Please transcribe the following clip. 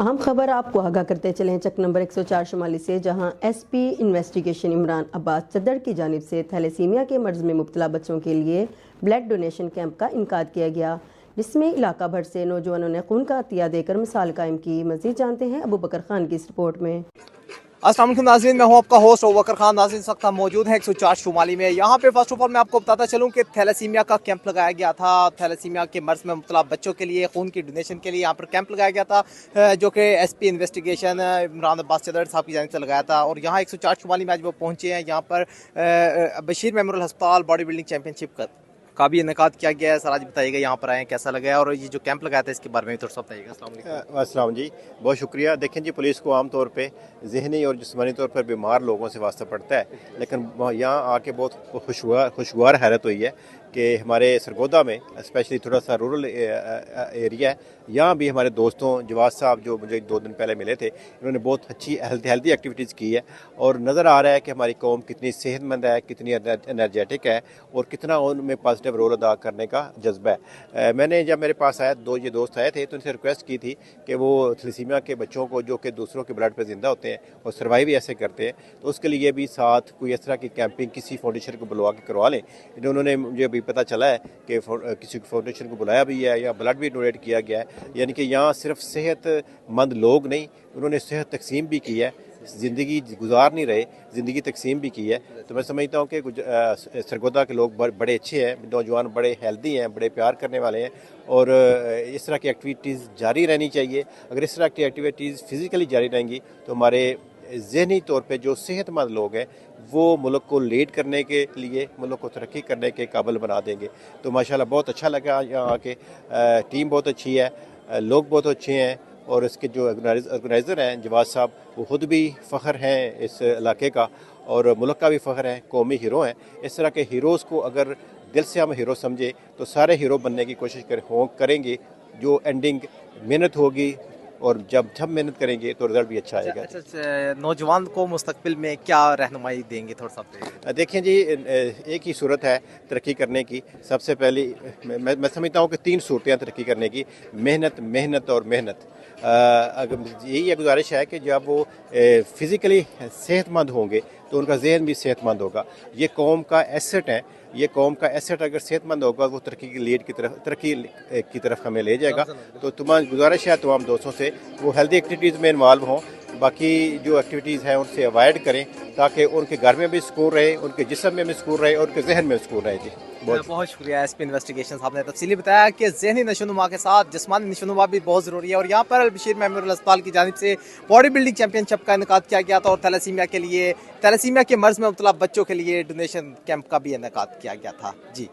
अहम खबर आपको आगाह करते चलें चक नंबर 104 शुमाली से, जहां SP इन्वेस्टिगेशन इमरान अब्बास चद्दड़ की जानिब से थैलेसीमिया के मर्ज में मुब्तला बच्चों के लिए ब्लड डोनेशन कैंप का इनकाद किया गया, जिसमें इलाका भर से नौजवानों ने खून का अतिया देकर मिसाल कायम की। मजीद जानते हैं अबू बकर खान की इस रिपोर्ट में। अस्सलाम वालेकुम नाज़रीन, मैं हूं आपका होस्ट अबू बकर खान। नाज़रीन, इस वक्त हम मौजूद हैं 104 शुमाली में। यहाँ पे फर्स्ट ऑफ ऑल मैं आपको बताता चलूँ कि थैलेसीमिया का कैंप लगाया गया था। थैलेसीमिया के मर्ज में मुब्तला बच्चों के लिए खून की डोनेशन के लिए यहाँ पर कैंप लगाया गया था, जो कि SP इन्वेस्टिगेशन इमरान अब्बास चद्दड़ साहब की जानिब से लगाया था। और यहाँ 104 शुमाली में आज वो पहुँचे हैं। यहाँ पर बशीर मेमोरियल अस्पताल बॉडी बिल्डिंग चैंपियनशिप का भी इनेकाद किया गया है। सर आज बताइएगा यहाँ पर आए कैसा लगा है, और ये जो कैंप लगाया था इसके बारे में थोड़ा सा बताइएगा। अस्सलाम जी, बहुत शुक्रिया। देखें जी, पुलिस को आमतौर पे ज़हनी और जिस्मानी तौर पर बीमार लोगों से वास्ता पड़ता है, लेकिन यहाँ आके बहुत खुशगवार हैरत हुई है कि हमारे सरगोदा में स्पेशली थोड़ा सा रूरल एरिया है, यहाँ भी हमारे दोस्तों जवाद साहब जो मुझे 2 दिन पहले मिले थे, इन्होंने बहुत अच्छी हेल्दी एक्टिविटीज़ की है। और नज़र आ रहा है कि हमारी कौम कितनी सेहतमंद है, कितनी एनर्जेटिक है, और कितना उनमें पॉजिटिव रोल अदा करने का जज्बा है। मैंने जब मेरे पास आया, 2 ये दोस्त आए थे, तो उनसे रिक्वेस्ट की थी कि वो थैलेसीमिया के बच्चों को जो कि दूसरों के ब्लड पर ज़िंदा होते हैं और सर्वाइव भी ऐसे करते हैं, तो उसके लिए भी साथ कोई इस तरह की कैंपिंग किसी फाउंडेशन को बुलवा के करवा लें। उन्होंने मुझे अभी पता चला है कि किसी फाउंडेशन को बुलाया भी है या ब्लड भी डोनेट किया गया है। यानी कि यहाँ सिर्फ सेहतमंद लोग नहीं, उन्होंने सेहत तकसीम भी की है, ज़िंदगी गुजार नहीं रहे, ज़िंदगी तकसीम भी की है। तो मैं समझता हूँ कि सरगोदा के लोग बड़े अच्छे हैं, नौजवान बड़े हेल्दी हैं, बड़े प्यार करने वाले हैं, और इस तरह की एक्टिविटीज़ जारी रहनी चाहिए। अगर इस तरह की एक्टिविटीज़ फ़िज़िकली जारी रहेंगी तो हमारे ज़हनी तौर पे जो सेहतमंद लोग हैं वो मुल्क को लीड करने के लिए, मुल्क को तरक्की करने के काबिल बना देंगे। तो माशाल्लाह बहुत अच्छा लगा यहाँ आके। टीम बहुत अच्छी है, लोग बहुत अच्छे हैं, और इसके जो ऑर्गेनाइज़र हैं जवाद साहब, वो ख़ुद भी फ़ख्र हैं इस इलाके का, और मुल्क का भी फ़ख्र है, कौमी हीरो हैं। इस तरह के हीरोज़ को अगर दिल से हम हीरो समझे तो सारे हीरो बनने की कोशिश करेंगे। जो एंडिंग मेहनत होगी, और जब मेहनत करेंगे तो रिज़ल्ट भी अच्छा आएगा। अच्छा, नौजवान को मुस्तकबिल में क्या रहनुमाई देंगे, थोड़ा सा देखें जी, एक ही सूरत है तरक्की करने की। सबसे पहली मैं समझता हूँ कि 3 सूरतें तरक्की करने की: मेहनत, मेहनत और मेहनत। अगर यही गुजारिश है कि जब वो फ़िज़िकली सेहतमंद होंगे तो उनका जहन भी सेहतमंद होगा। ये कौम का एसेट है, ये कौम का एसेट अगर सेहतमंद होगा वो तरक्की की तरफ हमें ले जाएगा। तो तुम्हारी गुजारिश है तमाम दोस्तों से वो हेल्दी एक्टिविटीज़ में इन्वॉल्व हों, बाकी जो एक्टिविटीज़ हैं उनसे अवॉइड करें, ताकि उनके घर में भी सुकून रहे, उनके जिस्म में भी सुकून रहे, और उनके जहन में भी सुकून रहे। जी बहुत शुक्रिया। SP इन्वेस्टिगेशन साहब ने तफसीली बताया कि ज़हनी नशोनुमा के साथ जिस्मानी नशोनुमा भी बहुत ज़रूरी है। और यहाँ पर बशीर मेमोरियल अस्पताल की जानिब से बॉडी बिल्डिंग चैंपियनशिप का इनेकाद किया गया था, और थैलेसीमिया के मर्ज में मुब्तला बच्चों के लिए डोनेशन कैंप का भी इनेकाद किया गया था। जी।